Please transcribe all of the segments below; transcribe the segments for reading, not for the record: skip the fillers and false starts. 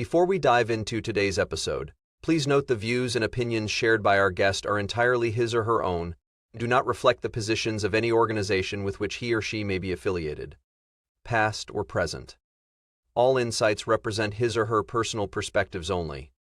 Before we dive into today's episode, please note the views and opinions shared by our guest are entirely his or her own and do not reflect the positions of any organization with which he or she may be affiliated, past or present. All insights represent his or her personal perspectives only.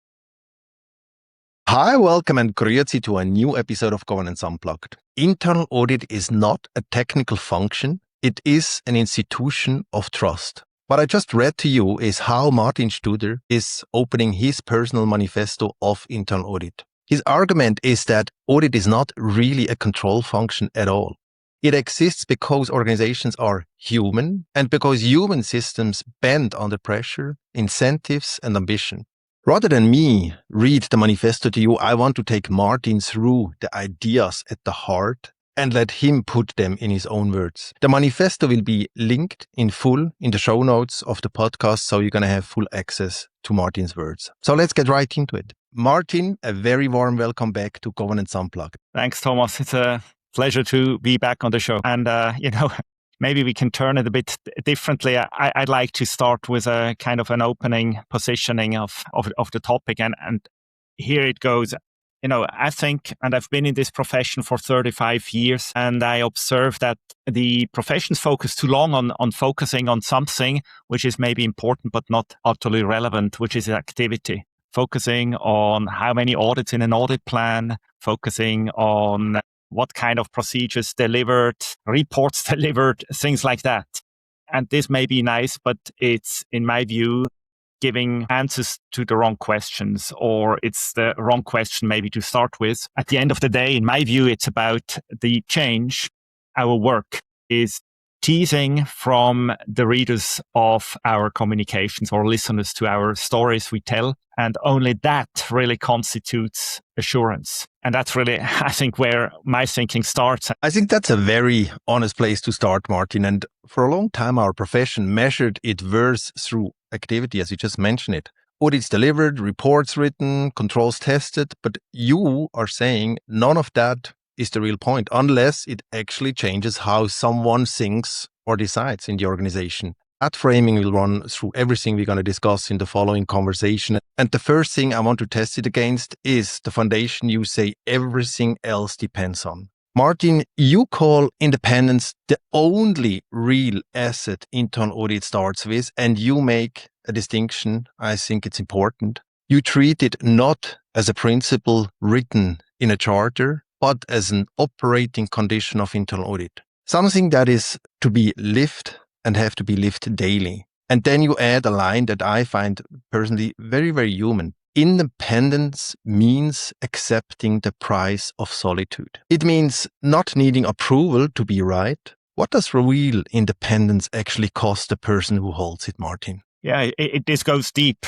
Hi, welcome and grüezi to a new episode of Governance Unplugged. Internal audit is not a technical function. It is an institution of trust. What I just read to you is how Martin Studer is opening his personal manifesto of internal audit. His argument is that audit is not really a control function at all. It exists because organizations are human and because human systems bend under pressure, incentives, and ambition. Rather than me read the manifesto to you, I want to take Martin through the ideas at the heart and let him put them in his own words. The manifesto will be linked in full in the show notes of the podcast, so you're going to have full access to Martin's words. So let's get right into it. Martin, a very warm welcome back to Governance Unplugged. Thanks, Thomas. It's a pleasure to be back on the show. And, maybe we can turn it a bit differently. I'd like to start with a kind of an opening positioning of the topic. And here it goes. I think, and I've been in this profession for 35 years, and I observe that the professions focus too long on focusing on something which is maybe important but not utterly relevant, which is activity. Focusing on how many audits in an audit plan, focusing on what kind of procedures delivered, reports delivered, things like that. And this may be nice, but it's, in my view, giving answers to the wrong questions, or it's the wrong question maybe to start with. At the end of the day, in my view, it's about the change. Our work is teasing from the readers of our communications or listeners to our stories we tell. And only that really constitutes assurance. And that's really, I think, where my thinking starts. I think that's a very honest place to start, Martin. And for a long time, our profession measured its worth through activity, as you just mentioned it. Audits delivered, reports written, controls tested. But you are saying none of that is the real point, unless it actually changes how someone thinks or decides in the organization. That framing will run through everything we're going to discuss in the following conversation. And the first thing I want to test it against is the foundation you say everything else depends on. Martin, you call independence the only real asset internal audit starts with, and you make a distinction. I think it's important. You treat it not as a principle written in a charter, but as an operating condition of internal audit. Something that is to be lived and have to be lived daily. And then you add a line that I find personally very, very human. Independence means accepting the price of solitude. It means not needing approval to be right. What does real independence actually cost the person who holds it, Martin? Yeah, this goes deep,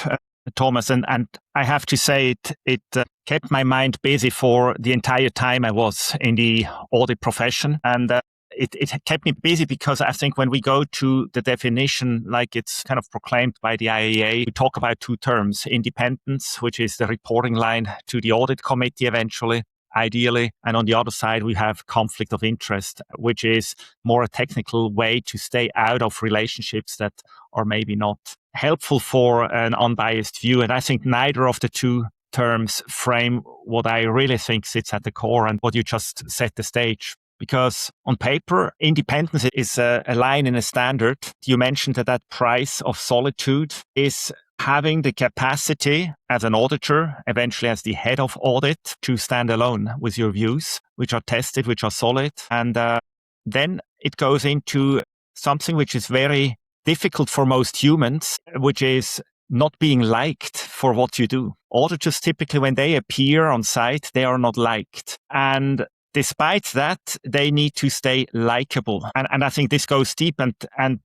Thomas. And I have to say it kept my mind busy for the entire time I was in the audit profession. And it kept me busy because I think when we go to the definition, like it's kind of proclaimed by the IAA, we talk about two terms: independence, which is the reporting line to the audit committee eventually, ideally. And on the other side, we have conflict of interest, which is more a technical way to stay out of relationships that are maybe not helpful for an unbiased view. And I think neither of the two terms frame what I really think sits at the core and what you just set the stage. Because on paper, independence is a line in a standard. You mentioned that price of solitude is having the capacity as an auditor, eventually as the head of audit, to stand alone with your views, which are tested, which are solid. And then it goes into something which is very difficult for most humans, which is not being liked for what you do. Auditors, typically when they appear on site, they are not liked. And despite that, they need to stay likable. And I think this goes deep. And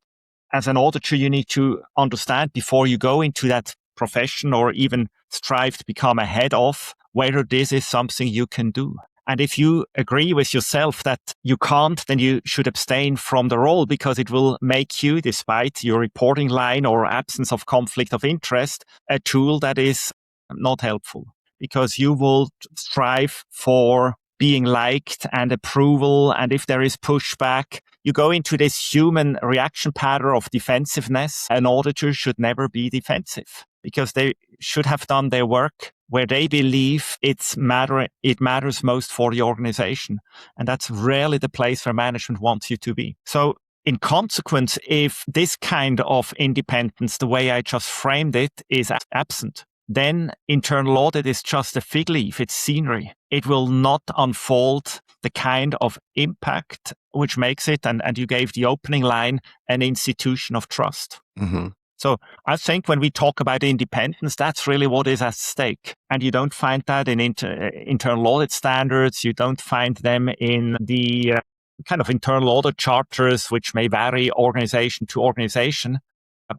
as an auditor, you need to understand before you go into that profession or even strive to become a head of, whether this is something you can do. And if you agree with yourself that you can't, then you should abstain from the role, because it will make you, despite your reporting line or absence of conflict of interest, a tool that is not helpful, because you will strive for being liked and approval. And if there is pushback, you go into this human reaction pattern of defensiveness. An auditor should never be defensive, because they should have done their work where they believe it matters most for the organization. And that's rarely the place where management wants you to be. So in consequence, if this kind of independence, the way I just framed it, is absent, then internal audit is just a fig leaf. It's scenery. It will not unfold the kind of impact which makes it, and you gave the opening line, an institution of trust. Mm-hmm. So I think when we talk about independence, that's really what is at stake. And you don't find that in internal audit standards. You don't find them in the kind of internal audit charters, which may vary organization to organization.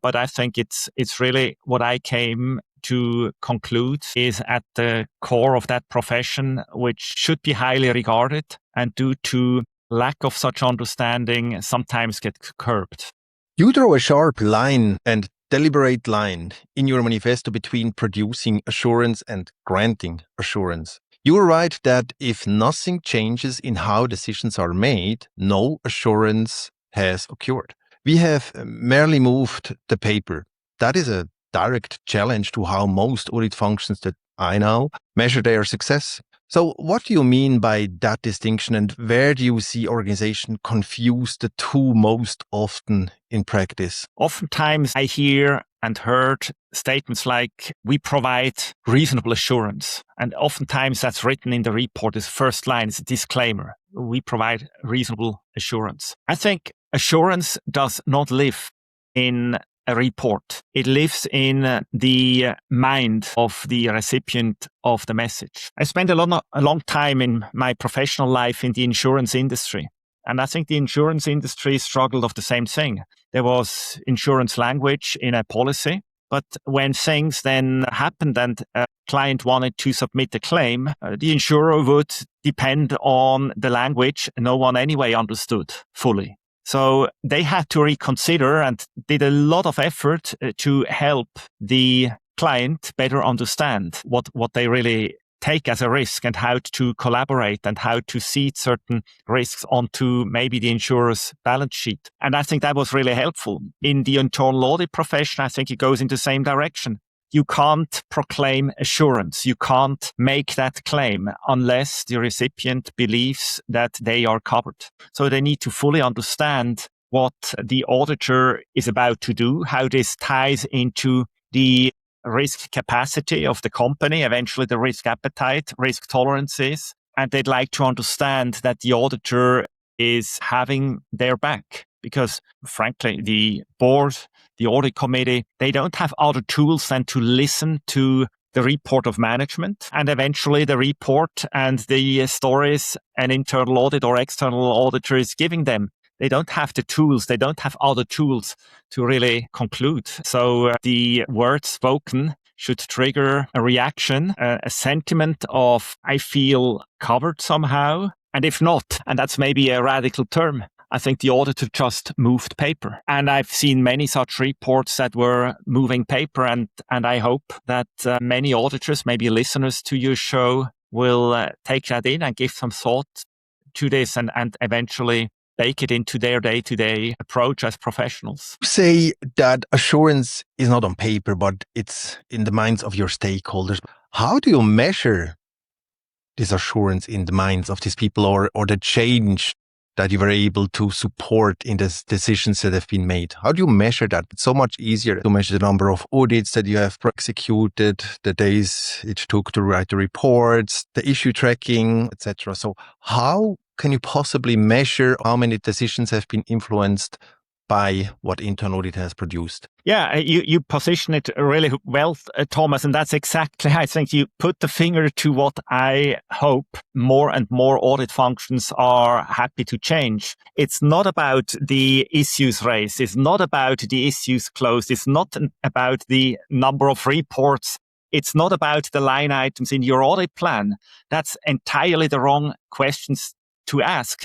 But I think it's really what I came to conclude is at the core of that profession, which should be highly regarded and due to lack of such understanding sometimes get curbed. You draw a sharp line and deliberate line in your manifesto between producing assurance and granting assurance. You write that if nothing changes in how decisions are made, no assurance has occurred. We have merely moved the paper. That is a direct challenge to how most audit functions that I know measure their success. So what do you mean by that distinction, and where do you see organizations confuse the two most often in practice? Oftentimes I hear and heard statements like, we provide reasonable assurance. And oftentimes that's written in the report as first line, it's a disclaimer. We provide reasonable assurance. I think assurance does not live in a report. It lives in the mind of the recipient of the message. I spent a long time in my professional life in the insurance industry. And I think the insurance industry struggled with the same thing. There was insurance language in a policy, but when things then happened and a client wanted to submit a claim, the insurer would depend on the language no one anyway understood fully. So they had to reconsider and did a lot of effort to help the client better understand what they really take as a risk and how to collaborate and how to seed certain risks onto maybe the insurer's balance sheet. And I think that was really helpful. In the internal audit profession, I think it goes in the same direction. You can't proclaim assurance. You can't make that claim unless the recipient believes that they are covered. So they need to fully understand what the auditor is about to do, how this ties into the risk capacity of the company, eventually the risk appetite, risk tolerances. And they'd like to understand that the auditor is having their back. Because frankly, the board, the audit committee, they don't have other tools than to listen to the report of management and eventually the report and the stories an internal audit or external auditor is giving them. They don't have the tools. They don't have other tools to really conclude. So the words spoken should trigger a reaction, a sentiment of, I feel covered somehow. And if not, and that's maybe a radical term, I think the auditor just moved paper. And I've seen many such reports that were moving paper. And I hope that many auditors, maybe listeners to your show, will take that in and give some thought to this and eventually bake it into their day-to-day approach as professionals. You say that assurance is not on paper, but it's in the minds of your stakeholders. How do you measure this assurance in the minds of these people or the change that you were able to support in the decisions that have been made? How do you measure that? It's so much easier to measure the number of audits that you have executed, the days it took to write the reports, the issue tracking, etc. So how can you possibly measure how many decisions have been influenced by what internal audit has produced? Yeah, you position it really well, Thomas, and that's exactly, I think you put the finger to what I hope more and more audit functions are happy to change. It's not about the issues raised. It's not about the issues closed. It's not about the number of reports. It's not about the line items in your audit plan. That's entirely the wrong questions to ask.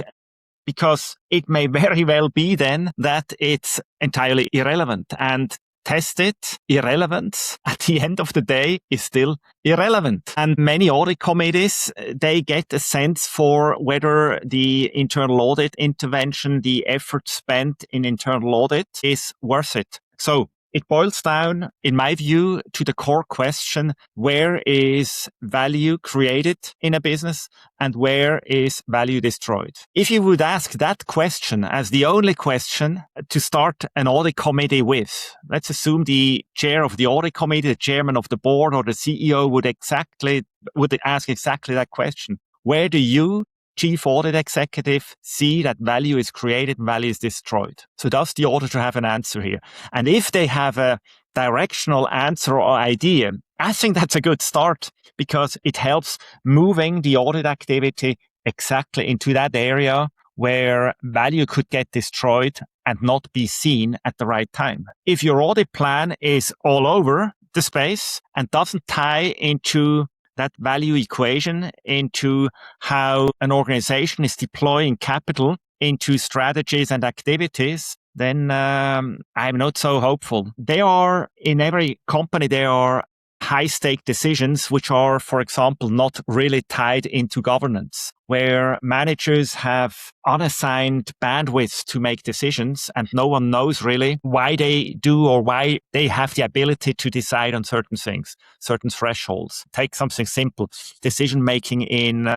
Because it may very well be then that it's entirely irrelevant, and tested irrelevance at the end of the day is still irrelevant. And many audit committees, they get a sense for whether the internal audit intervention, the effort spent in internal audit is worth it. So it boils down, in my view, to the core question, where is value created in a business and where is value destroyed? If you would ask that question as the only question to start an audit committee with, let's assume the chair of the audit committee, the chairman of the board or the CEO would ask exactly that question. Where do you, chief audit executive, see that value is created, value is destroyed? So does the auditor have an answer here? And if they have a directional answer or idea, I think that's a good start because it helps moving the audit activity exactly into that area where value could get destroyed and not be seen at the right time. If your audit plan is all over the space and doesn't tie into that value equation, into how an organization is deploying capital into strategies and activities, then I'm not so hopeful. In every company, there are high-stake decisions which are, for example, not really tied into governance, where managers have unassigned bandwidth to make decisions and no one knows really why they do or why they have the ability to decide on certain things, certain thresholds. Take something simple, decision-making in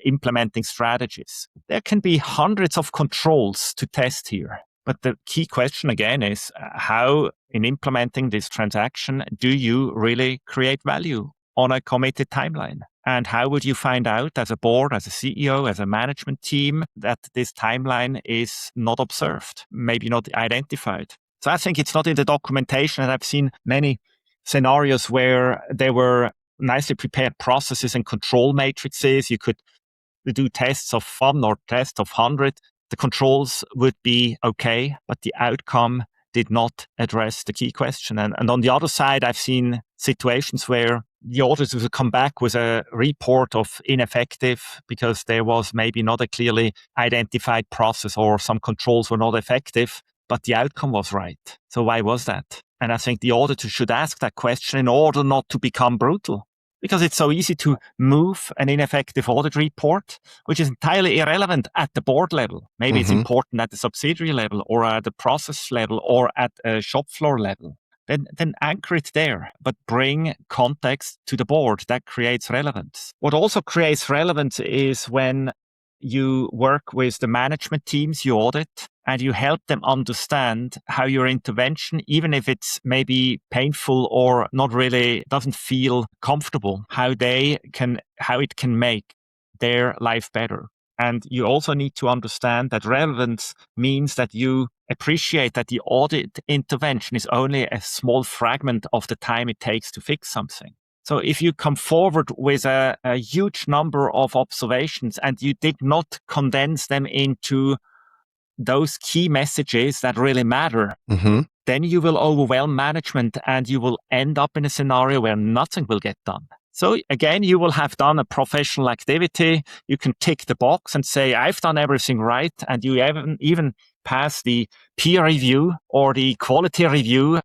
implementing strategies. There can be hundreds of controls to test here. But the key question again is how, in implementing this transaction, do you really create value on a committed timeline? And how would you find out as a board, as a CEO, as a management team that this timeline is not observed, maybe not identified? So I think it's not in the documentation, and I've seen many scenarios where there were nicely prepared processes and control matrices. You could do tests of 1 or tests of 100. The controls would be okay, but the outcome did not address the key question. And on the other side, I've seen situations where the auditors would come back with a report of ineffective because there was maybe not a clearly identified process or some controls were not effective, but the outcome was right. So why was that? And I think the auditor should ask that question in order not to become brutal. Because it's so easy to move an ineffective audit report, which is entirely irrelevant at the board level. Maybe it's important at the subsidiary level or at the process level or at a shop floor level. Then anchor it there, but bring context to the board. That creates relevance. What also creates relevance is when you work with the management teams you audit and you help them understand how your intervention, even if it's maybe painful or not really doesn't feel comfortable, how it can make their life better. And you also need to understand that relevance means that you appreciate that the audit intervention is only a small fragment of the time it takes to fix something. So if you come forward with a huge number of observations and you did not condense them into those key messages that really matter, then you will overwhelm management and you will end up in a scenario where nothing will get done. So again, you will have done a professional activity. You can tick the box and say, I've done everything right. And you even pass the peer review or the quality review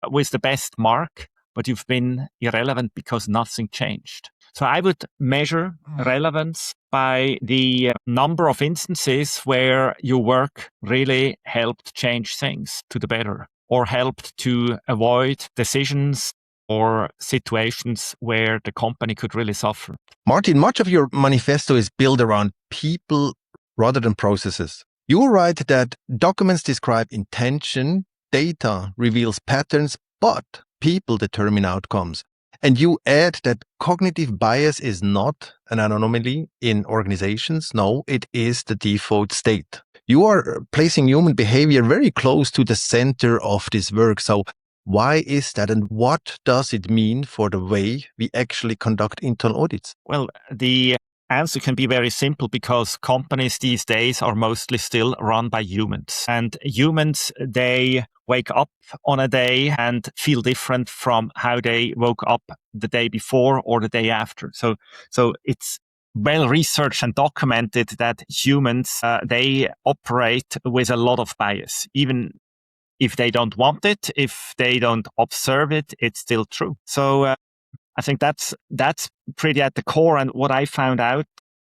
with the best mark, but you've been irrelevant because nothing changed. So I would measure relevance by the number of instances where your work really helped change things to the better or helped to avoid decisions or situations where the company could really suffer. Martin, much of your manifesto is built around people rather than processes. You write that documents describe intention, data reveals patterns, but people determine outcomes. And you add that cognitive bias is not an anomaly in organizations. No, it is the default state. You are placing human behavior very close to the center of this work. So why is that? And what does it mean for the way we actually conduct internal audits? Well, the answer can be very simple because companies these days are mostly still run by humans. And humans, they wake up on a day and feel different from how they woke up the day before or the day after. So it's well researched and documented that humans, they operate with a lot of bias. Even if they don't want it, if they don't observe it, it's still true. So I think that's pretty at the core. And what I found out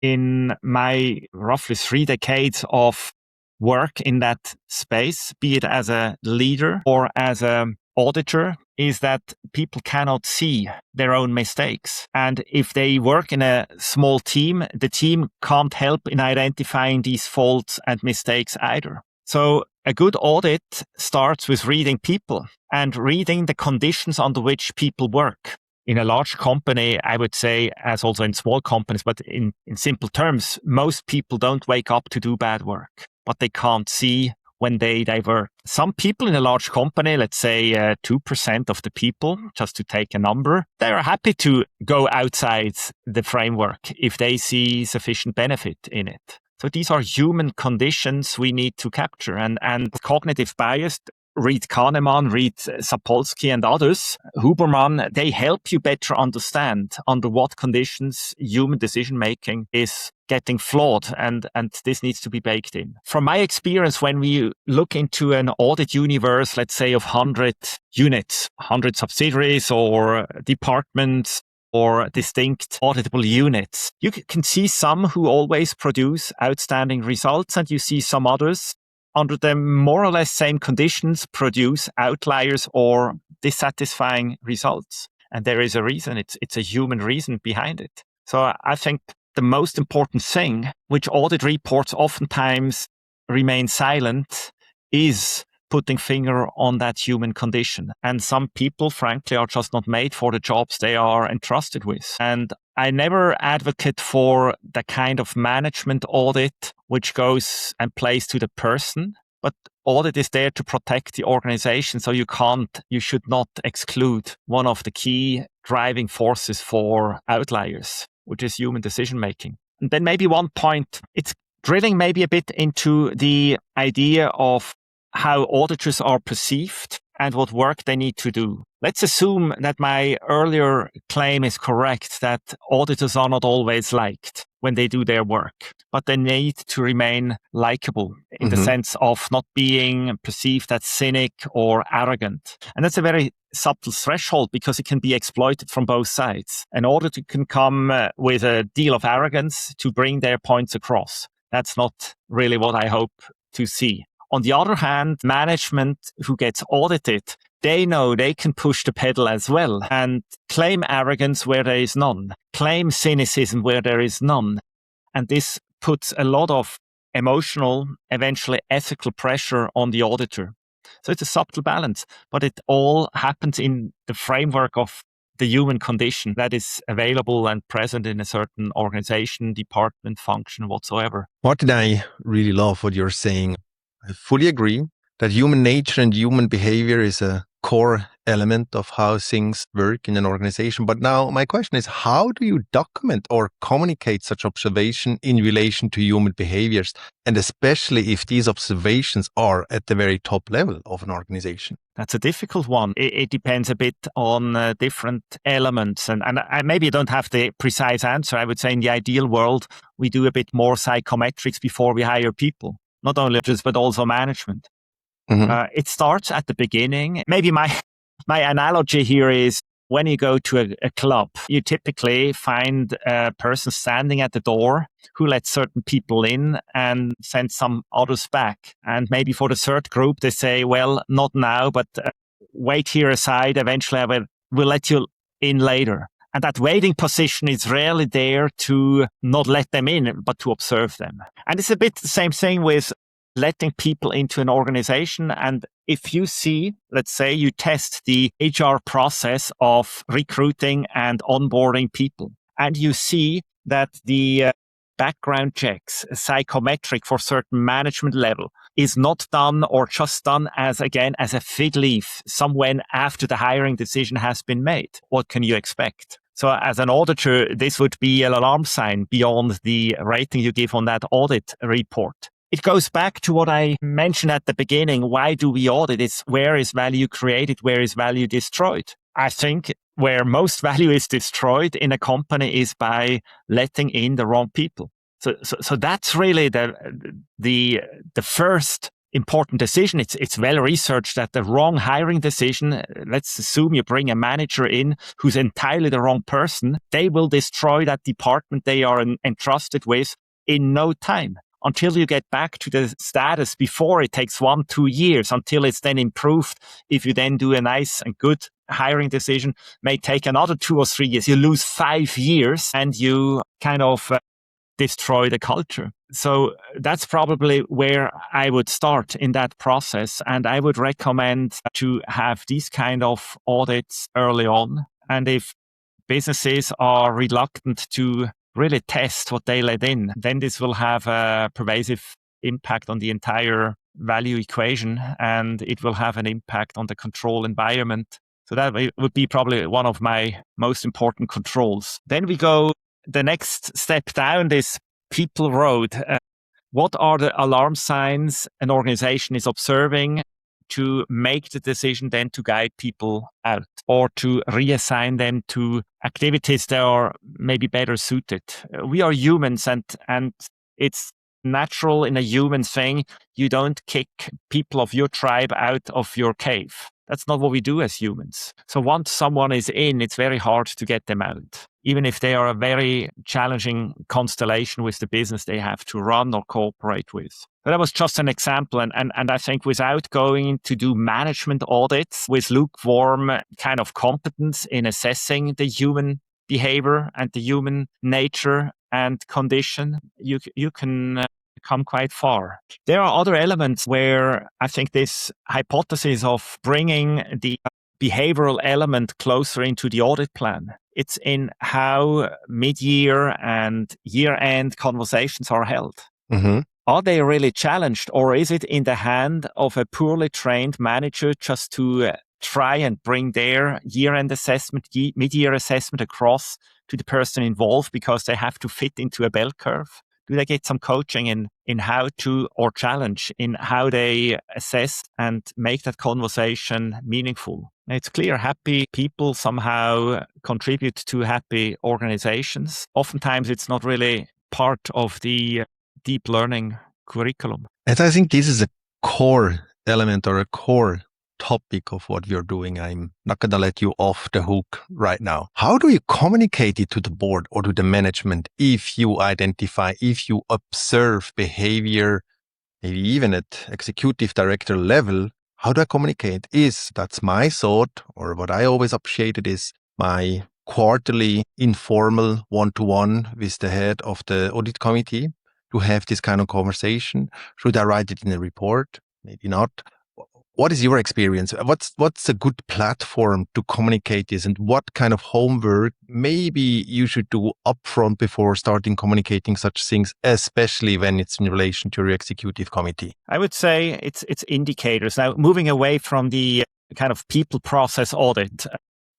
in my roughly 3 decades of work in that space, be it as a leader or as an auditor is that people cannot see their own mistakes. And if they work in a small team, the team can't help in identifying these faults and mistakes either. So a good audit starts with reading people and reading the conditions under which people work. In a large company, I would say, as also in small companies, but in simple terms, most people don't wake up to do bad work, but they can't see when they divert. Some people in a large company, let's say 2% of the people, just to take a number, they are happy to go outside the framework if they see sufficient benefit in it. So these are human conditions we need to capture. And cognitive bias, read Kahneman, read Sapolsky and others, Huberman, they help you better understand under what conditions human decision-making is getting flawed, and this needs to be baked in. From my experience, when we look into an audit universe, let's say of 100 units, 100 subsidiaries or departments, or distinct auditable units, you can see some who always produce outstanding results, and you see some others under the more or less same conditions produce outliers or dissatisfying results. And there is a reason. It's a human reason behind it. So I think the most important thing, which audit reports oftentimes remain silent, is putting finger on that human condition. And some people, frankly, are just not made for the jobs they are entrusted with. And I never advocate for the kind of management audit which goes and plays to the person, but audit is there to protect the organization. So you should not exclude one of the key driving forces for outliers, which is human decision making. And then maybe one point, it's drilling maybe a bit into the idea of how auditors are perceived and what work they need to do. Let's assume that my earlier claim is correct, that auditors are not always liked when they do their work, but they need to remain likable in the sense of not being perceived as cynic or arrogant. And that's a very subtle threshold because it can be exploited from both sides. An auditor can come with a deal of arrogance to bring their points across. That's not really what I hope to see. On the other hand, management who gets audited, they know they can push the pedal as well and claim arrogance where there is none, claim cynicism where there is none. And this puts a lot of emotional, eventually ethical pressure on the auditor. So it's a subtle balance, but it all happens in the framework of the human condition that is available and present in a certain organization, department, function, whatsoever. Martin, I really love what you're saying. I fully agree that human nature and human behavior is a core element of how things work in an organization. But now my question is, how do you document or communicate such observation in relation to human behaviors? And especially if these observations are at the very top level of an organization? That's a difficult one. It depends a bit on different elements. And I maybe don't have the precise answer. I would say in the ideal world, we do a bit more psychometrics before we hire people. Not only just, but also management. It starts at the beginning. Maybe my analogy here is when you go to a club, you typically find a person standing at the door who lets certain people in and sends some others back. And maybe for the third group, they say, well, not now, but wait here aside. Eventually, we'll let you in later. And that waiting position is rarely there to not let them in, but to observe them. And it's a bit the same thing with letting people into an organization. And if you see, let's say you test the HR process of recruiting and onboarding people, and you see that the background checks, psychometric for certain management level is not done or just done as a fig leaf somewhere after the hiring decision has been made. What can you expect? So as an auditor, this would be an alarm sign beyond the rating you give on that audit report. It goes back to what I mentioned at the beginning. Why do we audit? It's where is value created? Where is value destroyed? I think where most value is destroyed in a company is by letting in the wrong people. So that's really the first important decision. It's well researched that the wrong hiring decision, let's assume you bring a manager in who's entirely the wrong person, they will destroy that department they are entrusted with in no time. until you get back to the status before. It takes 1-2 years until it's then improved. If you then do a nice and good hiring decision, may take another 2 or 3 years. You lose 5 years and you kind of destroy the culture. So that's probably where I would start in that process. And I would recommend to have these kind of audits early on. And if businesses are reluctant to really test what they let in, then this will have a pervasive impact on the entire value equation, and it will have an impact on the control environment. So that would be probably one of my most important controls. Then we go the next step down this people road. What are the alarm signs an organization is observing to make the decision then to guide people out or to reassign them to activities that are maybe better suited? We are humans, and it's natural in a human thing. You don't kick people of your tribe out of your cave. That's not what we do as humans. So once someone is in, it's very hard to get them out, even if they are a very challenging constellation with the business they have to run or cooperate with. But that was just an example. And I think without going to do management audits with lukewarm kind of competence in assessing the human behavior and the human nature and condition, you can come quite far. There are other elements where I think this hypothesis of bringing the behavioral element closer into the audit plan, it's in how mid-year and year-end conversations are held. Mm-hmm. Are they really challenged, or is it in the hand of a poorly trained manager just to try and bring their year-end assessment, mid-year assessment across to the person involved because they have to fit into a bell curve? Do they get some coaching in how to, or challenge in how they assess and make that conversation meaningful? It's clear happy people somehow contribute to happy organizations. Oftentimes it's not really part of the deep learning curriculum. And I think this is a core element or a core topic of what we're doing. I'm not going to let you off the hook right now. How do you communicate it to the board or to the management if you identify, if you observe behavior, maybe even at executive director level? How do I communicate? That's my thought, or what I always appreciated is my quarterly informal one-to-one with the head of the audit committee to have this kind of conversation. Should I write it in a report? Maybe not. What is your experience? What's a good platform to communicate this, and what kind of homework maybe you should do upfront before starting communicating such things, especially when it's in relation to your executive committee? I would say it's indicators. Now, moving away from the kind of people process audit,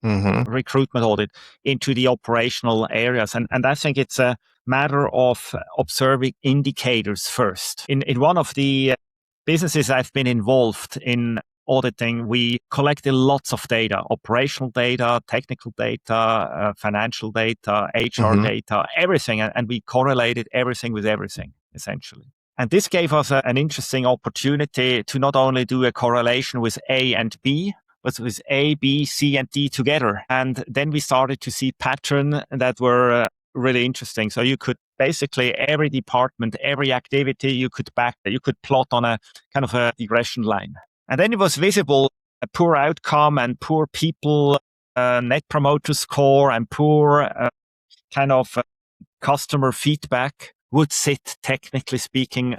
recruitment audit, into the operational areas. And I think it's a matter of observing indicators first. In one of the businesses I've been involved in auditing, we collected lots of data, operational data, technical data, financial data, HR data, everything. And we correlated everything with everything, essentially. And this gave us an interesting opportunity to not only do a correlation with A and B, but with A, B, C, and D together. And then we started to see patterns that were really interesting. So you could basically every department, every activity, you could plot on a kind of a regression line. And then it was visible a poor outcome and poor people net promoter score and poor customer feedback would sit, technically speaking,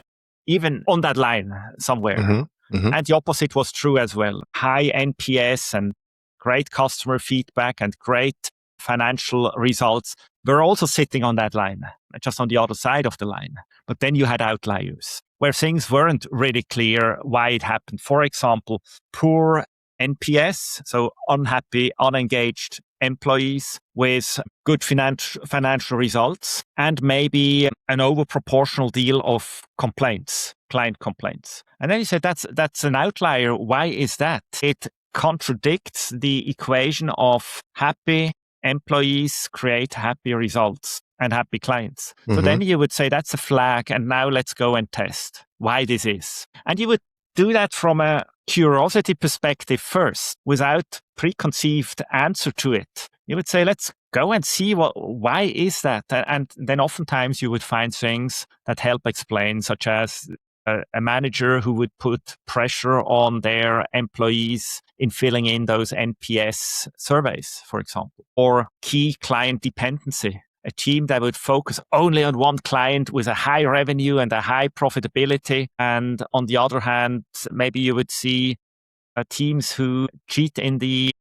even on that line somewhere. And the opposite was true as well. High NPS and great customer feedback and great financial results were also sitting on that line, just on the other side of the line. But then you had outliers where things weren't really clear why it happened. For example, poor NPS, so unhappy, unengaged employees with good financial results, and maybe an overproportional deal of complaints, client complaints. And then you said that's an outlier. Why is that? It contradicts the equation of happy employees create happy results and happy clients. So then you would say that's a flag, and now let's go and test why this is. And you would do that from a curiosity perspective first, without preconceived answer to it. you would say, let's go and see why is that? And then oftentimes you would find things that help explain, such as a manager who would put pressure on their employees in filling in those NPS surveys, for example, or key client dependency. A team that would focus only on one client with a high revenue and a high profitability. And on the other hand, maybe you would see teams who cheat in the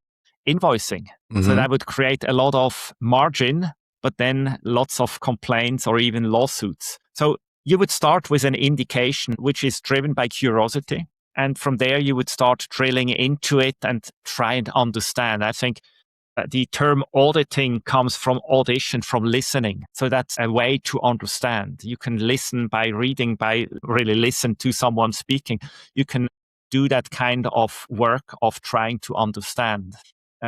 invoicing. So that would create a lot of margin, but then lots of complaints or even lawsuits. So you would start with an indication which is driven by curiosity. And from there, you would start drilling into it and try and understand. I think the term auditing comes from audition, from listening. So that's a way to understand. You can listen by reading, by really listen to someone speaking. You can do that kind of work of trying to understand,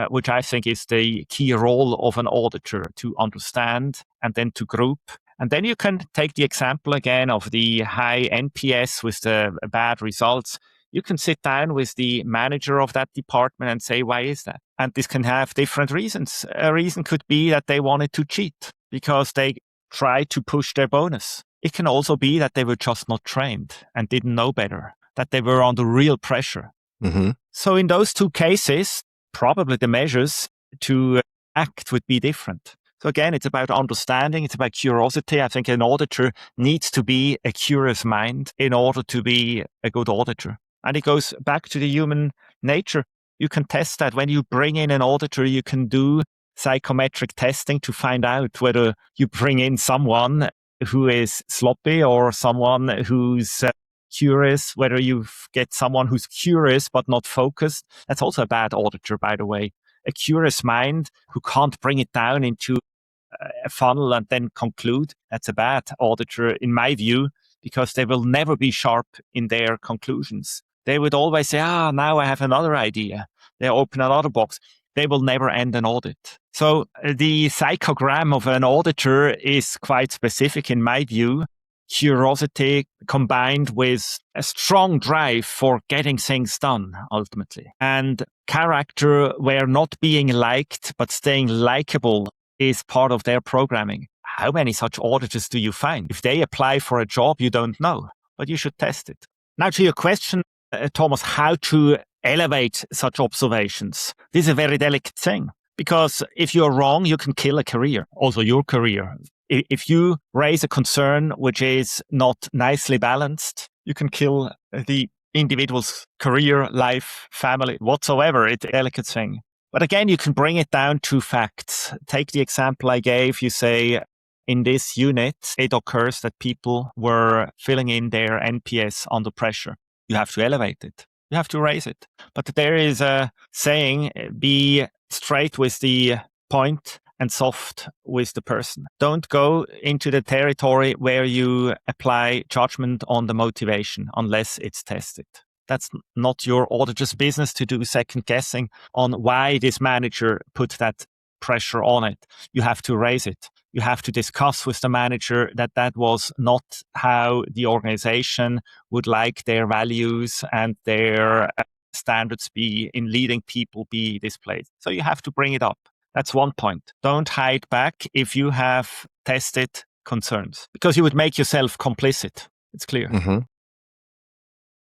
which I think is the key role of an auditor, to understand and then to group. And then you can take the example again of the high NPS with the bad results. You can sit down with the manager of that department and say, why is that? And this can have different reasons. A reason could be that they wanted to cheat because they tried to push their bonus. It can also be that they were just not trained and didn't know better, that they were under real pressure. So in those two cases, probably the measures to act would be different. So again, it's about understanding, it's about curiosity. I think an auditor needs to be a curious mind in order to be a good auditor. And it goes back to the human nature. You can test that. When you bring in an auditor, you can do psychometric testing to find out whether you bring in someone who is sloppy or someone who's curious, whether you get someone who's curious but not focused. That's also a bad auditor, by the way. A curious mind who can't bring it down into a funnel and then conclude. That's a bad auditor, in my view, because they will never be sharp in their conclusions. They would always say, now I have another idea. They open another box. They will never end an audit. So the psychogram of an auditor is quite specific, in my view. Curiosity combined with a strong drive for getting things done, ultimately. And character where not being liked, but staying likable is part of their programming. How many such auditors do you find? If they apply for a job, you don't know, but you should test it. Now to your question, Thomas, how to elevate such observations. This is a very delicate thing, because if you're wrong, you can kill a career, also your career. If you raise a concern which is not nicely balanced, you can kill the individual's career, life, family, whatsoever. It's a delicate thing. But again, you can bring it down to facts. Take the example I gave. You say, in this unit, it occurs that people were filling in their NPS under pressure. You have to elevate it. You have to raise it. But there is a saying, be straight with the point and soft with the person. Don't go into the territory where you apply judgment on the motivation unless it's tested. That's not your auditor's business to do second guessing on why this manager put that pressure on it. You have to raise it. You have to discuss with the manager that was not how the organization would like their values and their standards be in leading people be displayed. So you have to bring it up. That's one point. Don't hide back if you have tested concerns, because you would make yourself complicit. It's clear.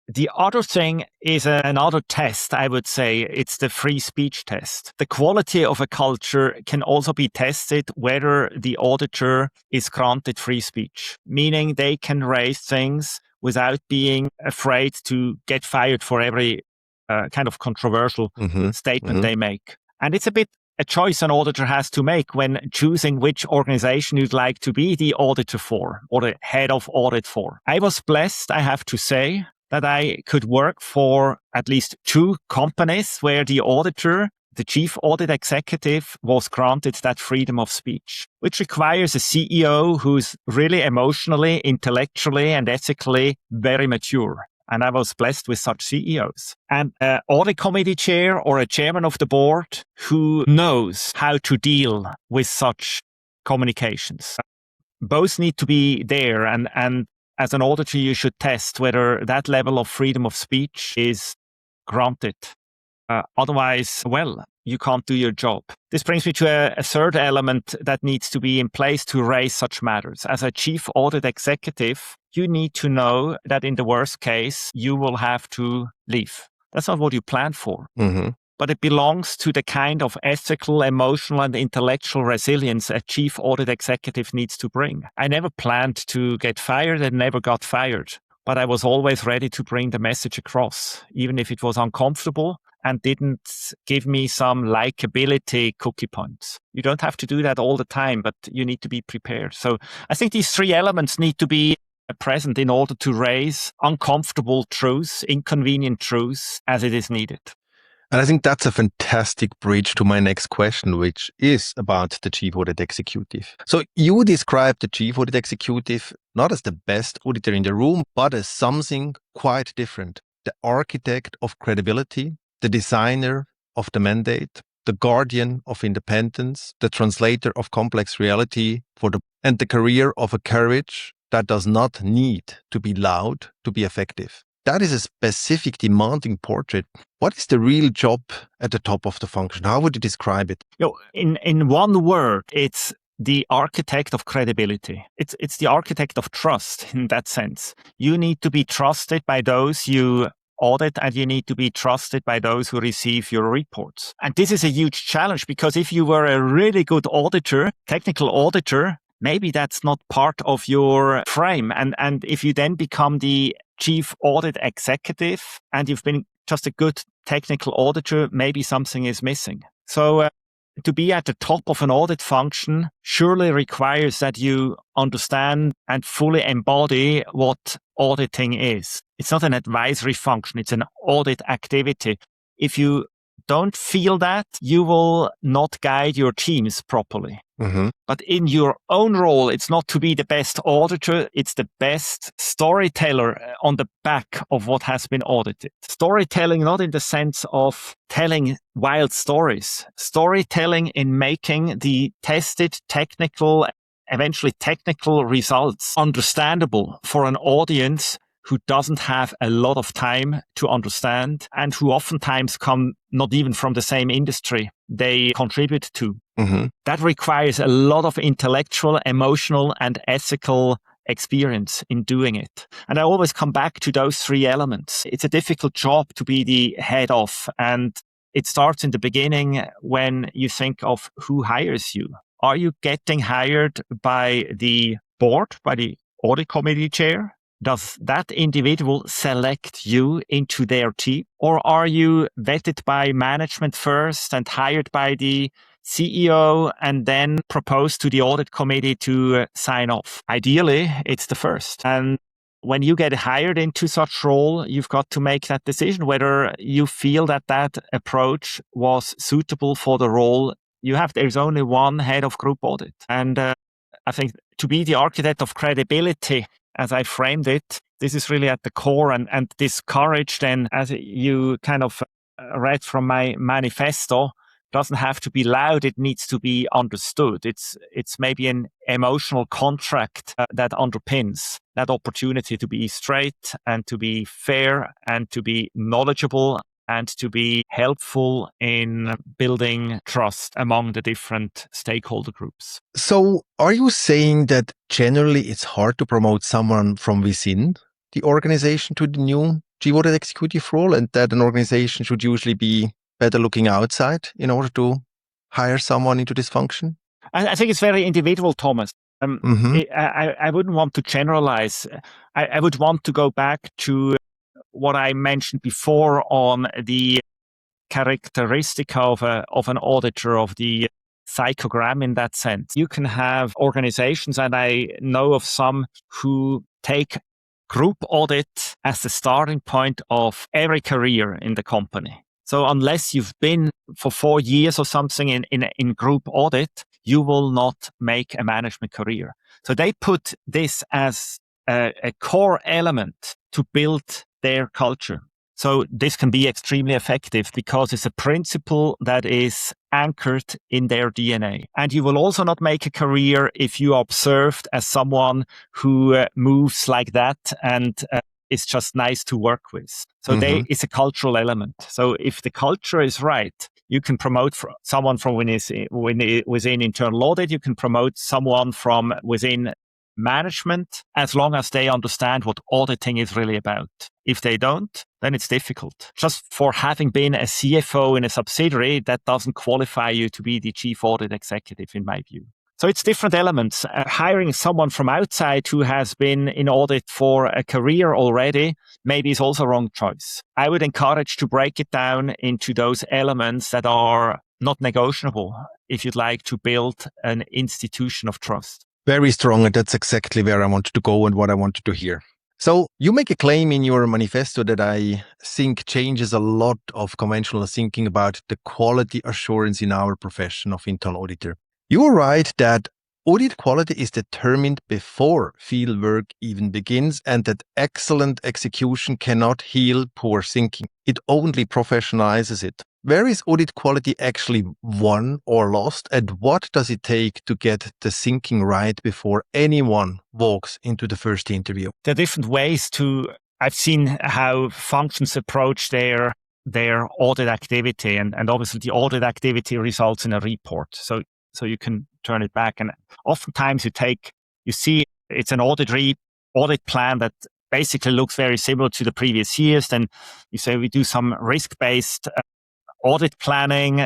The other thing is another test, I would say. It's the free speech test. The quality of a culture can also be tested whether the auditor is granted free speech, meaning they can raise things without being afraid to get fired for every kind of controversial statement they make. And it's a bit a choice an auditor has to make when choosing which organization you'd like to be the auditor for or the head of audit for. I was blessed, I have to say, that I could work for at least 2 companies where the auditor, the chief audit executive, was granted that freedom of speech, which requires a CEO who's really emotionally, intellectually, and ethically very mature. And I was blessed with such CEOs. And an audit committee chair or a chairman of the board who knows how to deal with such communications. Both need to be there, and as an auditor, you should test whether that level of freedom of speech is granted. Otherwise, well, you can't do your job. This brings me to a third element that needs to be in place to raise such matters. As a chief audit executive, you need to know that in the worst case, you will have to leave. That's not what you plan for. Mm-hmm. But it belongs to the kind of ethical, emotional, and intellectual resilience a chief audit executive needs to bring. I never planned to get fired and never got fired, but I was always ready to bring the message across, even if it was uncomfortable and didn't give me some likability cookie points. You don't have to do that all the time, but you need to be prepared. So I think these three elements need to be present in order to raise uncomfortable truths, inconvenient truths, as it is needed. And I think that's a fantastic bridge to my next question, which is about the chief audit executive. So you describe the chief audit executive not as the best auditor in the room, but as something quite different. The architect of credibility, the designer of the mandate, the guardian of independence, the translator of complex reality and the career of a courage that does not need to be loud to be effective. That is a specific, demanding portrait. What is the real job at the top of the function? How would you describe it? In one word, it's the architect of credibility. It's the architect of trust in that sense. You need to be trusted by those you audit, and you need to be trusted by those who receive your reports. And this is a huge challenge, because if you were a really good auditor, technical auditor, maybe that's not part of your frame. And if you then become the chief audit executive and you've been just a good technical auditor, maybe something is missing. So to be at the top of an audit function surely requires that you understand and fully embody what auditing is. It's not an advisory function, it's an audit activity. If you don't feel that, you will not guide your teams properly. Mm-hmm. But in your own role, it's not to be the best auditor, it's the best storyteller on the back of what has been audited. Storytelling not in the sense of telling wild stories. Storytelling in making the tested technical, eventually technical results understandable for an audience who doesn't have a lot of time to understand and who oftentimes come not even from the same industry they contribute to. Mm-hmm. That requires a lot of intellectual, emotional, and ethical experience in doing it. And I always come back to those three elements. It's a difficult job to be the head of, and it starts in the beginning when you think of who hires you. Are you getting hired by the board, by the audit committee chair? Does that individual select you into their team? Or are you vetted by management first and hired by the CEO and then proposed to the audit committee to sign off? Ideally, it's the first. And when you get hired into such role, you've got to make that decision whether you feel that that approach was suitable for the role you have. There's only one head of group audit. And I think to be the architect of credibility, as I framed it, this is really at the core, and this courage then, as you kind of read from my manifesto, doesn't have to be loud, it needs to be understood. It's maybe an emotional contract that underpins that opportunity to be straight and to be fair and to be knowledgeable and to be helpful in building trust among the different stakeholder groups. So are you saying that generally it's hard to promote someone from within the organization to the new chief audit executive role, and that an organization should usually be better looking outside in order to hire someone into this function? I think it's very individual, Thomas. I wouldn't want to generalize. I would want to go back to what I mentioned before on the characteristic of an auditor, of the psychogram in that sense. You can have organizations, and I know of some who take group audit as the starting point of every career in the company. So unless you've been for 4 years or something in group audit, you will not make a management career. So they put this as a core element to build their culture. So this can be extremely effective because it's a principle that is anchored in their DNA. And you will also not make a career if you are observed as someone who moves like that and is just nice to work with. So it's a cultural element. So if the culture is right, You can promote someone from within internal audit. You can promote someone from within management, as long as they understand what auditing is really about. If they don't, then it's difficult. Just for having been a CFO in a subsidiary, that doesn't qualify you to be the chief audit executive, in my view. So it's different elements. Hiring someone from outside who has been in audit for a career already maybe is also a wrong choice. I would encourage to break it down into those elements that are not negotiable if you'd like to build an institution of trust. Very strong, and that's exactly where I wanted to go and what I wanted to hear. So you make a claim in your manifesto that I think changes a lot of conventional thinking about the quality assurance in our profession of internal auditor. You write that audit quality is determined before field work even begins, and that excellent execution cannot heal poor thinking. It only professionalizes it. Where is audit quality actually won or lost, and what does it take to get the thinking right before anyone walks into the first interview? There are different ways I've seen how functions approach their audit activity, and obviously the audit activity results in a report. So you can turn it back, and oftentimes you see it's an audit plan that basically looks very similar to the previous years. Then you say we do some risk-based audit planning.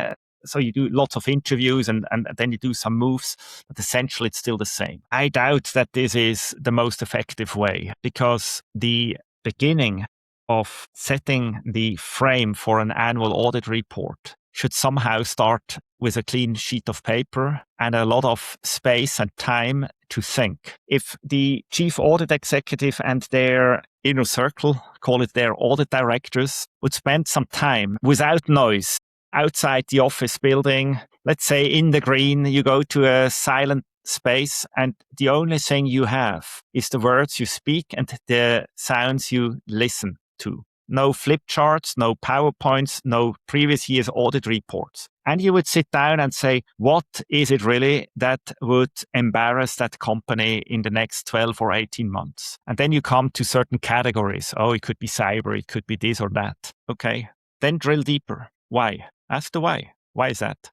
So you do lots of interviews and then you do some moves, but essentially it's still the same. I doubt that this is the most effective way, because the beginning of setting the frame for an annual audit report should somehow start with a clean sheet of paper and a lot of space and time to think. If the chief audit executive and their inner circle, call it their audit directors, would spend some time without noise outside the office building, let's say in the green, you go to a silent space and the only thing you have is the words you speak and the sounds you listen to. No flip charts, no PowerPoints, no previous year's audit reports. And you would sit down and say, what is it really that would embarrass that company in the next 12 or 18 months? And then you come to certain categories. Oh, it could be cyber, it could be this or that. Okay. Then drill deeper. Why? Ask the why. Why is that?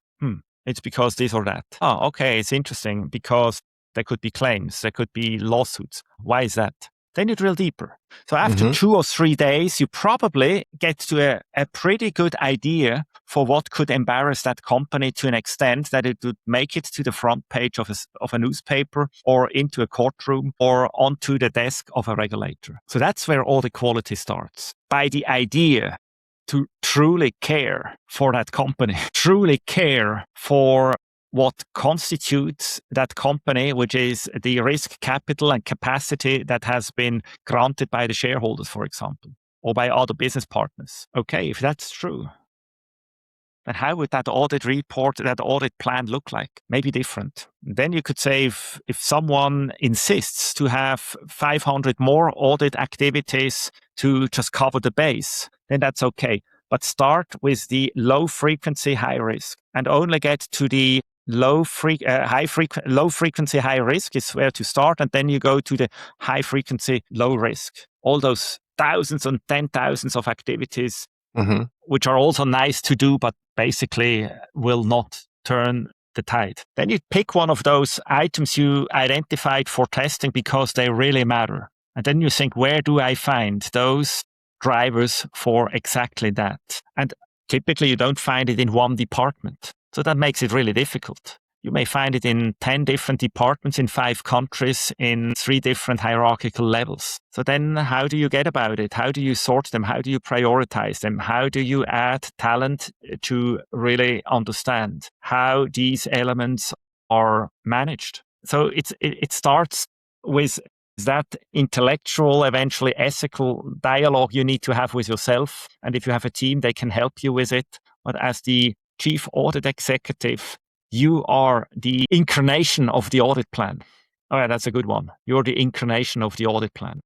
It's because this or that. Oh, okay. It's interesting because there could be claims, there could be lawsuits. Why is that? Then you drill deeper. So after 2 or 3 days, you probably get to a pretty good idea for what could embarrass that company to an extent that it would make it to the front page of a newspaper or into a courtroom or onto the desk of a regulator. So that's where all the quality starts. By the idea to truly care for that company, truly care for what constitutes that company, which is the risk capital and capacity that has been granted by the shareholders, for example, or by other business partners. Okay, if that's true, then how would that audit report, that audit plan look like? Maybe different. Then you could say if someone insists to have 500 more audit activities to just cover the base, then that's okay. But start with the low frequency, high risk, and only get to the low frequency, high risk is where to start. And then you go to the high frequency, low risk. All those thousands and 10,000s of activities, which are also nice to do, but basically will not turn the tide. Then you pick one of those items you identified for testing because they really matter. And then you think, where do I find those drivers for exactly that? And typically you don't find it in one department. So that makes it really difficult. You may find it in 10 different departments in 5 countries in 3 different hierarchical levels. So then how do you get about it? How do you sort them? How do you prioritize them? How do you add talent to really understand how these elements are managed? So it starts with that intellectual, eventually ethical dialogue you need to have with yourself. And if you have a team, they can help you with it. But as the chief audit executive, you are the incarnation of the audit plan. All right, that's a good one. You're the incarnation of the audit plan.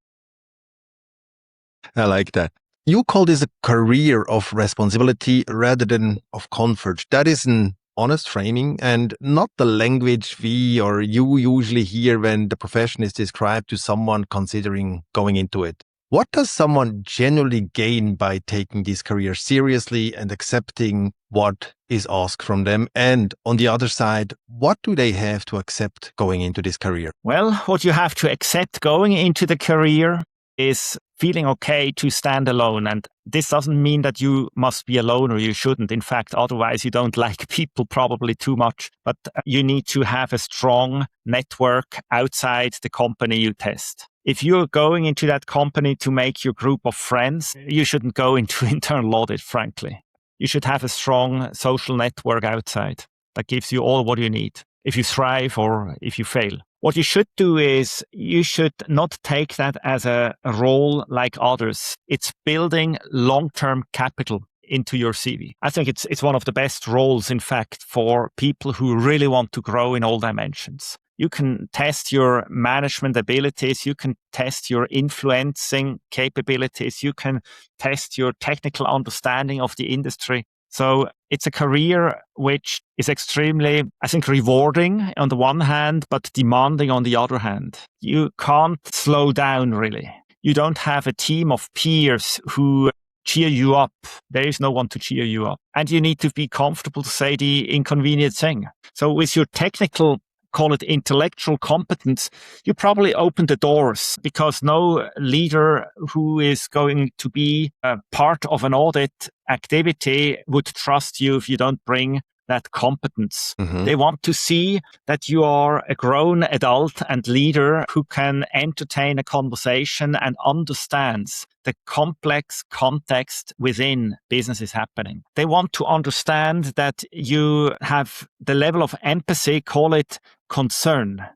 I like that. You call this a career of responsibility rather than of comfort. That is an honest framing and not the language we or you usually hear when the profession is described to someone considering going into it. What does someone genuinely gain by taking this career seriously and accepting what is asked from them? And on the other side, what do they have to accept going into this career? Well, what you have to accept going into the career is feeling okay to stand alone. And this doesn't mean that you must be alone or you shouldn't. In fact, otherwise you don't like people probably too much. But you need to have a strong network outside the company you test. If you're going into that company to make your group of friends, you shouldn't go into internal audit, frankly. You should have a strong social network outside that gives you all what you need if you thrive or if you fail. What you should do is you should not take that as a role like others. It's building long-term capital into your CV. I think it's one of the best roles, in fact, for people who really want to grow in all dimensions. You can test your management abilities. You can test your influencing capabilities. You can test your technical understanding of the industry. So it's a career which is extremely, I think, rewarding on the one hand, but demanding on the other hand. You can't slow down, really. You don't have a team of peers who cheer you up. There is no one to cheer you up. And you need to be comfortable to say the inconvenient thing. So with your technical, call it intellectual competence, you probably open the doors because no leader who is going to be a part of an audit activity would trust you if you don't bring that competence. Mm-hmm. They want to see that you are a grown adult and leader who can entertain a conversation and understands the complex context within business is happening. They want to understand that you have the level of empathy, call it concern.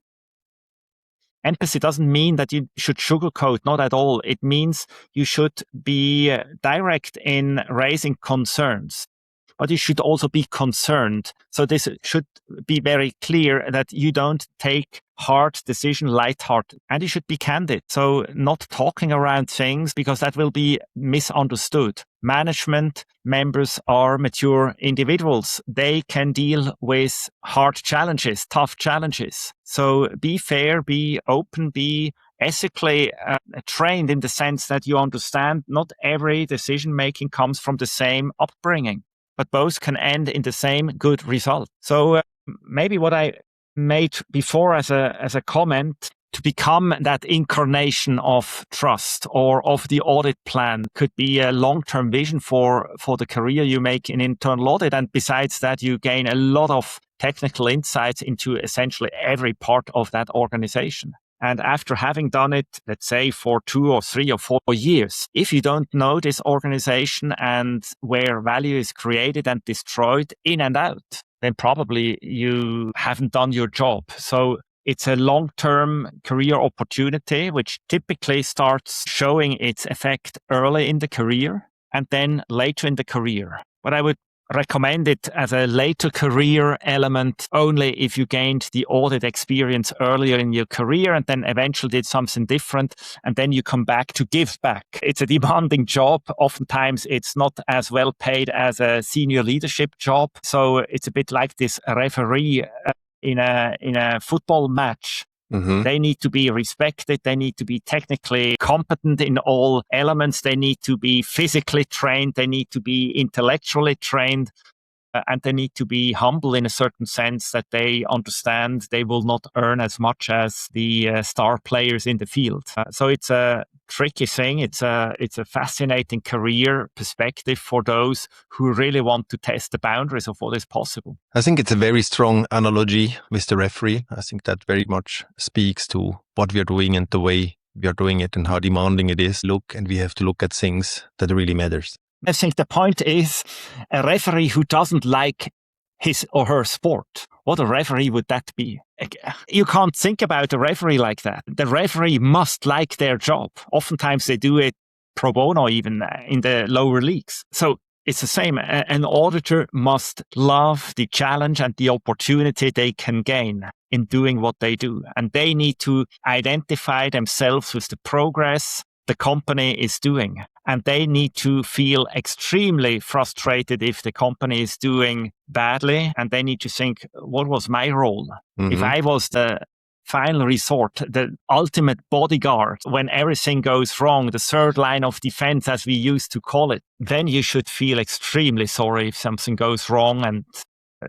Empathy doesn't mean that you should sugarcoat, not at all. It means you should be direct in raising concerns. But you should also be concerned. So this should be very clear that you don't take hard decision lighthearted. And you should be candid. So not talking around things because that will be misunderstood. Management members are mature individuals. They can deal with hard challenges, tough challenges. So be fair, be open, be ethically trained in the sense that you understand not every decision making comes from the same upbringing, but both can end in the same good result. So maybe what I made before as a comment, to become that incarnation of trust or of the audit plan could be a long-term vision for the career you make in internal audit. And besides that, you gain a lot of technical insights into essentially every part of that organization. And after having done it, let's say for 2 or 3 or 4 years, if you don't know this organization and where value is created and destroyed in and out, then probably you haven't done your job. So it's a long-term career opportunity, which typically starts showing its effect early in the career and then later in the career. But I would recommend it as a later career element only if you gained the audit experience earlier in your career and then eventually did something different and then you come back to give back. It's a demanding job. Oftentimes it's not as well paid as a senior leadership job. So it's a bit like this referee in a football match. Mm-hmm. They need to be respected. They need to be technically competent in all elements. They need to be physically trained. They need to be intellectually trained. And they need to be humble in a certain sense that they understand they will not earn as much as the star players in the field. So it's a tricky thing. It's a fascinating career perspective for those who really want to test the boundaries of what is possible. I think it's a very strong analogy with the referee. I think that very much speaks to what we are doing and the way we are doing it and how demanding it is. And we have to look at things that really matters. I think the point is a referee who doesn't like his or her sport. What a referee would that be? You can't think about a referee like that. The referee must like their job. Oftentimes they do it pro bono even in the lower leagues. So it's the same. An auditor must love the challenge and the opportunity they can gain in doing what they do. And they need to identify themselves with the progress the company is doing. And they need to feel extremely frustrated if the company is doing badly. And they need to think, what was my role? Mm-hmm. If I was the final resort, the ultimate bodyguard. When everything goes wrong, the third line of defense, as we used to call it, then you should feel extremely sorry if something goes wrong, and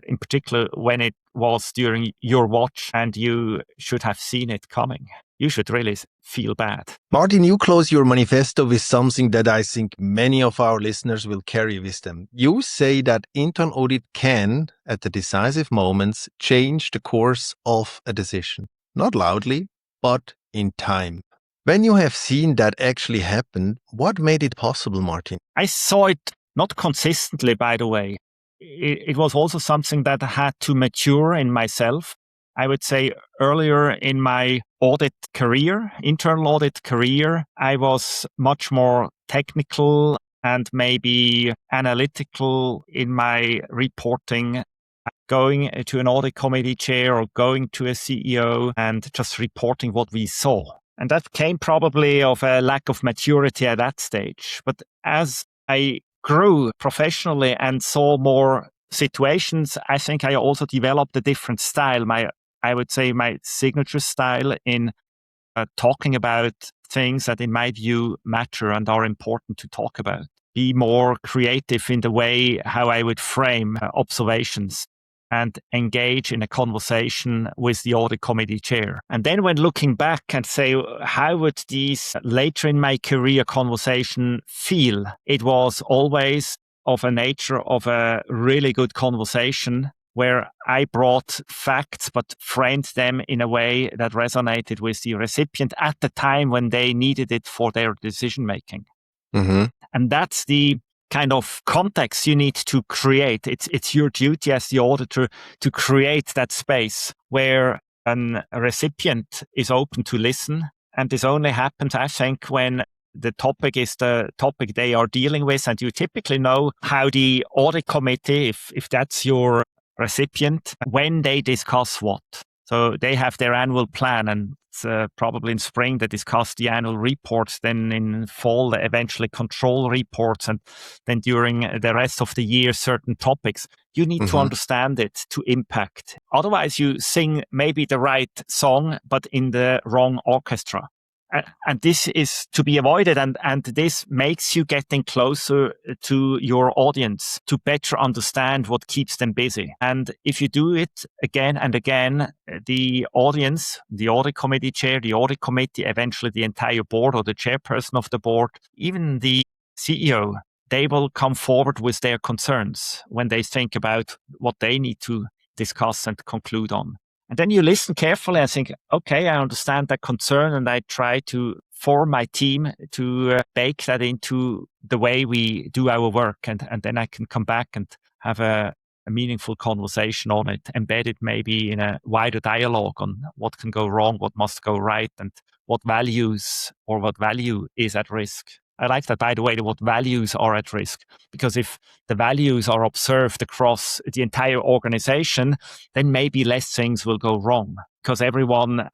in particular when it was during your watch and you should have seen it coming. You should really feel bad. Martin, you close your manifesto with something that I think many of our listeners will carry with them. You say that internal audit can, at the decisive moments, change the course of a decision. Not loudly, but in time. When you have seen that actually happen, what made it possible, Martin? I saw it not consistently, by the way. It was also something that had to mature in myself. I would say earlier in my audit career, internal audit career, I was much more technical and maybe analytical in my reporting, going to an audit committee chair or going to a CEO and just reporting what we saw. And that came probably of a lack of maturity at that stage. But as I grew professionally and saw more situations, I think I also developed a different style. I would say my signature style in talking about things that in my view matter and are important to talk about. Be more creative in the way how I would frame observations and engage in a conversation with the audit committee chair. And then when looking back and say, how would these later in my career conversation feel? It was always of a nature of a really good conversation where I brought facts but framed them in a way that resonated with the recipient at the time when they needed it for their decision making. Mm-hmm. And that's the kind of context you need to create. It's your duty as the auditor to create that space where a recipient is open to listen. And this only happens, I think, when the topic is the topic they are dealing with. And you typically know how the audit committee, if that's your recipient, when they discuss what. So they have their annual plan, and probably in spring they discuss the annual reports, then in fall they eventually control reports, and then during the rest of the year certain topics. You need to understand it to impact. Otherwise you sing maybe the right song but in the wrong orchestra. And this is to be avoided, and this makes you getting closer to your audience to better understand what keeps them busy. And if you do it again and again, the audience, the audit committee chair, the audit committee, eventually the entire board or the chairperson of the board, even the CEO, they will come forward with their concerns when they think about what they need to discuss and conclude on. And then you listen carefully and think, okay, I understand that concern, and I try to form my team to bake that into the way we do our work. And then I can come back and have a meaningful conversation on it, embedded maybe in a wider dialogue on what can go wrong, what must go right, and what values or what value is at risk. I like that, by the way, what values are at risk, because if the values are observed across the entire organization, then maybe less things will go wrong, because everyone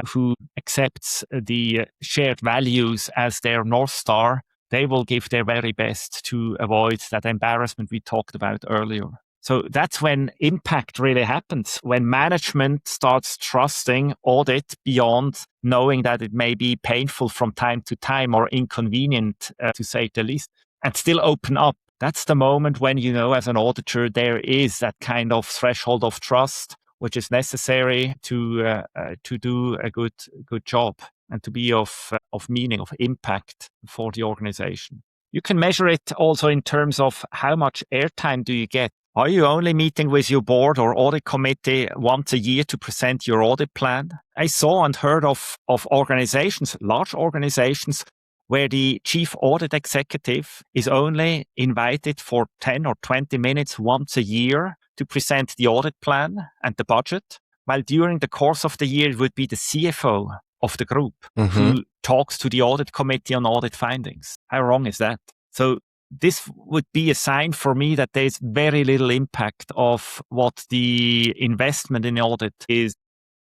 who accepts the shared values as their North Star, they will give their very best to avoid that embarrassment we talked about earlier. So that's when impact really happens, when management starts trusting audit beyond knowing that it may be painful from time to time or inconvenient, to say the least, and still open up. That's the moment when you know as an auditor there is that kind of threshold of trust, which is necessary to do a good job and to be of meaning, of impact for the organization. You can measure it also in terms of how much airtime do you get. Are you only meeting with your board or audit committee once a year to present your audit plan? I saw and heard of organizations, large organizations, where the chief audit executive is only invited for 10 or 20 minutes once a year to present the audit plan and the budget, while during the course of the year it would be the CFO of the group who talks to the audit committee on audit findings. How wrong is that? So this would be a sign for me that there's very little impact of what the investment in audit is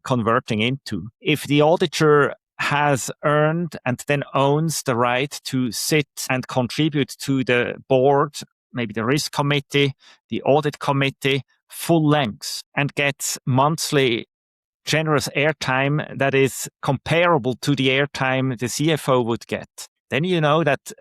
converting into. If the auditor has earned and then owns the right to sit and contribute to the board, maybe the risk committee, the audit committee, full length, and gets monthly generous airtime that is comparable to the airtime the CFO would get, then you know that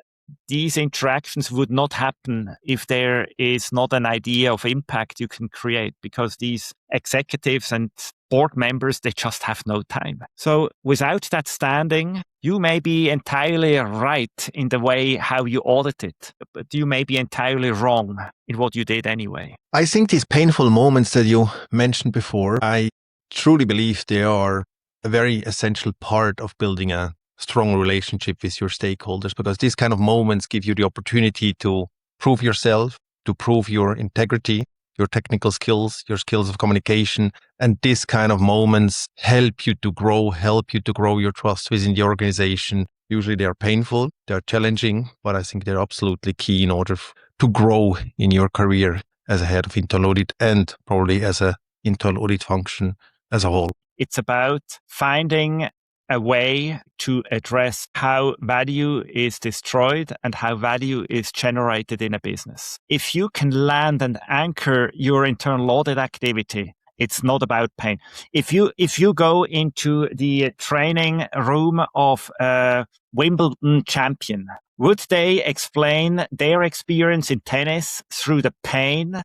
these interactions would not happen if there is not an idea of impact you can create, because these executives and board members, they just have no time. So without that standing, you may be entirely right in the way how you audit it, but you may be entirely wrong in what you did anyway. I think these painful moments that you mentioned before, I truly believe they are a very essential part of building a strong relationship with your stakeholders, because these kind of moments give you the opportunity to prove yourself, to prove your integrity, your technical skills, your skills of communication. And these kind of moments help you to grow your trust within the organization. Usually they are painful, they're challenging, but I think they're absolutely key in order to grow in your career as a head of internal audit and probably as a internal audit function as a whole. It's about finding a way to address how value is destroyed and how value is generated in a business. If you can land and anchor your internal audit activity, it's not about pain. If you go into the training room of a Wimbledon champion, would they explain their experience in tennis through the pain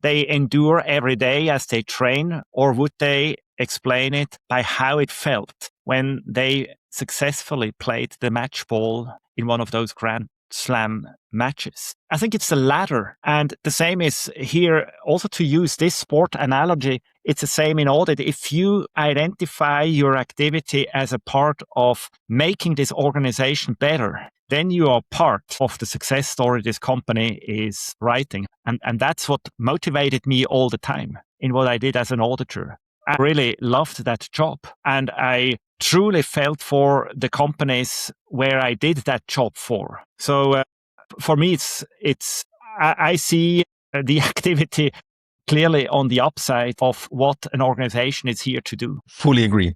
they endure every day as they train, or would they explain it by how it felt when they successfully played the match ball in one of those Grand Slam matches? I think it's the latter. And the same is here, also to use this sport analogy, it's the same in audit. If you identify your activity as a part of making this organization better, then you are part of the success story this company is writing. And that's what motivated me all the time in what I did as an auditor. I really loved that job. And I truly felt for the companies where I did that job for. So for me, I see the activity clearly on the upside of what an organization is here to do. Fully agree.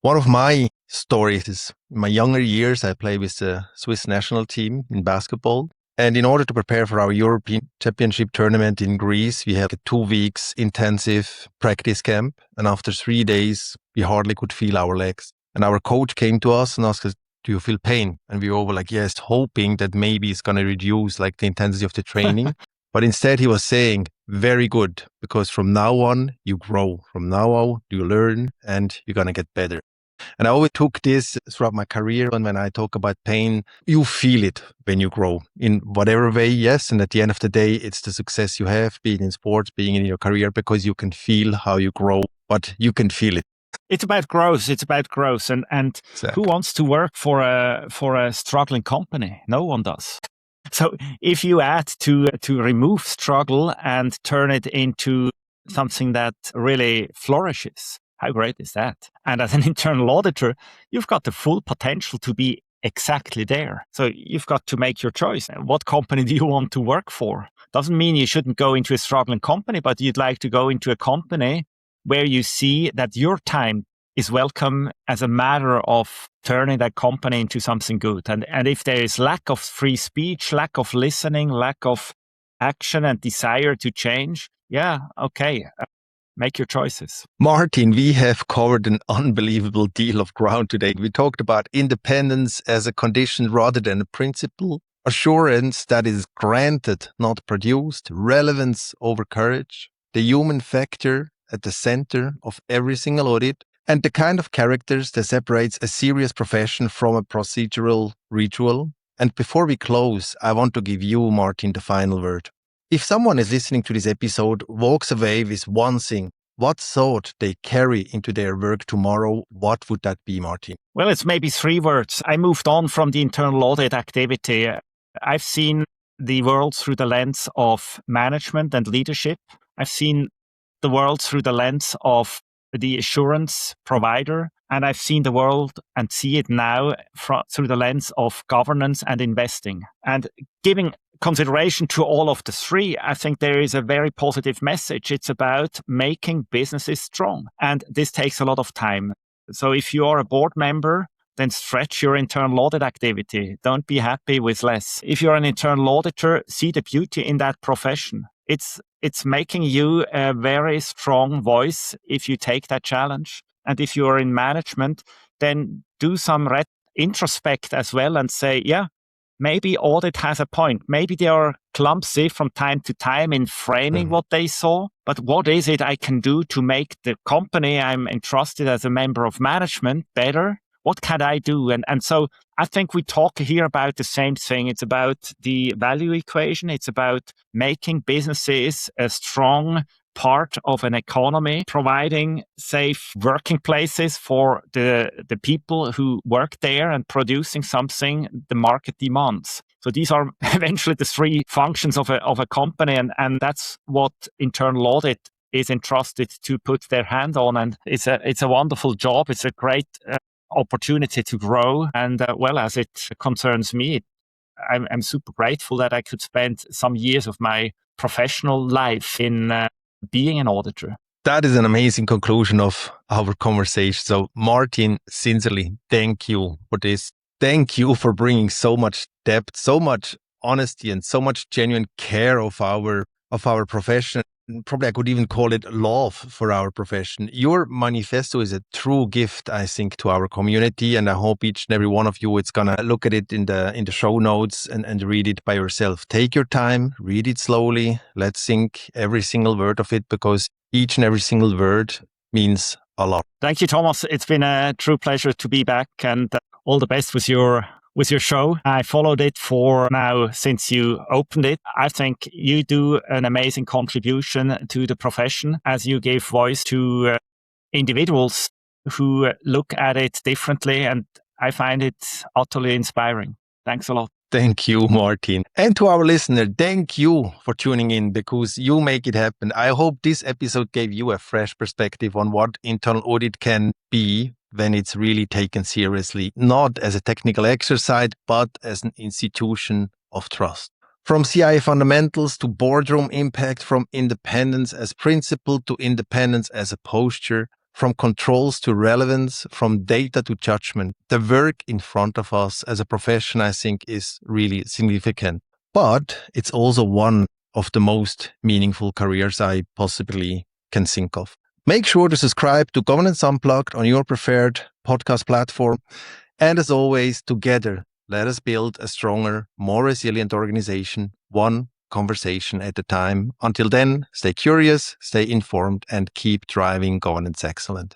One of my stories is in my younger years, I played with the Swiss national team in basketball. And in order to prepare for our European Championship tournament in Greece, we had a 2 weeks intensive practice camp. And after 3 days, we hardly could feel our legs. And our coach came to us and asked us, "Do you feel pain?" And we all were like, yes, hoping that maybe it's going to reduce like the intensity of the training. But instead he was saying, very good, because from now on you grow. From now on you learn and you're going to get better. And I always took this throughout my career. And when I talk about pain, you feel it when you grow in whatever way, yes. And at the end of the day, it's the success you have, being in sports, being in your career, because you can feel how you grow, but you can feel it. It's about growth. It's about growth. And Exactly. Who wants to work for a struggling company? No one does. So if you add to remove struggle and turn it into something that really flourishes, how great is that? And as an internal auditor, you've got the full potential to be exactly there. So you've got to make your choice. What company do you want to work for? Doesn't mean you shouldn't go into a struggling company, but you'd like to go into a company where you see that your time is welcome as a matter of turning that company into something good. And if there is lack of free speech, lack of listening, lack of action and desire to change, yeah, okay. Make your choices. Martin, we have covered an unbelievable deal of ground today. We talked about independence as a condition rather than a principle, assurance that is granted, not produced, relevance over courage, the human factor at the center of every single audit, and the kind of characters that separates a serious profession from a procedural ritual. And before we close, I want to give you, Martin, the final word. If someone is listening to this episode, walks away with one thing, what thought they carry into their work tomorrow, what would that be, Martin? Well, it's maybe 3 words. I moved on from the internal audit activity. I've seen the world through the lens of management and leadership. I've seen the world through the lens of the assurance provider. And I've seen the world and see it now through the lens of governance and investing. And giving consideration to all of the 3, I think there is a very positive message. It's about making businesses strong. And this takes a lot of time. So if you are a board member, then stretch your internal audit activity. Don't be happy with less. If you're an internal auditor, see the beauty in that profession. It's making you a very strong voice if you take that challenge. And if you're in management, then do some introspect as well and say, yeah, maybe audit has a point. Maybe they are clumsy from time to time in framing what they saw. But what is it I can do to make the company I'm entrusted as a member of management better? What can I do? And so I think we talk here about the same thing. It's about the value equation. It's about making businesses a strong part of an economy, providing safe working places for the people who work there and producing something the market demands. So these are eventually the three functions of a company, and that's what internal audit is entrusted to put their hand on. And it's a wonderful job. It's a great opportunity to grow. And well, as it concerns me, I'm super grateful that I could spend some years of my professional life in being an auditor. That is an amazing conclusion of our conversation. So Martin, sincerely, thank you for this. Thank you for bringing so much depth, so much honesty, and so much genuine care of our profession. Probably I could even call it love for our profession. Your manifesto is a true gift, I think, to our community, and I hope each and every one of you is gonna look at it in the show notes and read it by yourself. Take your time, read it slowly. Let's think every single word of it, because each and every single word means a lot. Thank you, Thomas. It's been a true pleasure to be back, and all the best with your show. I followed it for now since you opened it. I think you do an amazing contribution to the profession as you give voice to individuals who look at it differently, and I find it utterly inspiring. Thanks a lot. Thank you, Martin. And to our listener, thank you for tuning in, because you make it happen. I hope this episode gave you a fresh perspective on what internal audit can be when it's really taken seriously, not as a technical exercise, but as an institution of trust. From CIA fundamentals to boardroom impact, from independence as principle to independence as a posture, from controls to relevance, from data to judgment. The work in front of us as a profession, I think, is really significant. But it's also one of the most meaningful careers I possibly can think of. Make sure to subscribe to Governance Unplugged on your preferred podcast platform. And as always, together, let us build a stronger, more resilient organization, one conversation at a time. Until then, stay curious, stay informed, and keep driving governance excellence.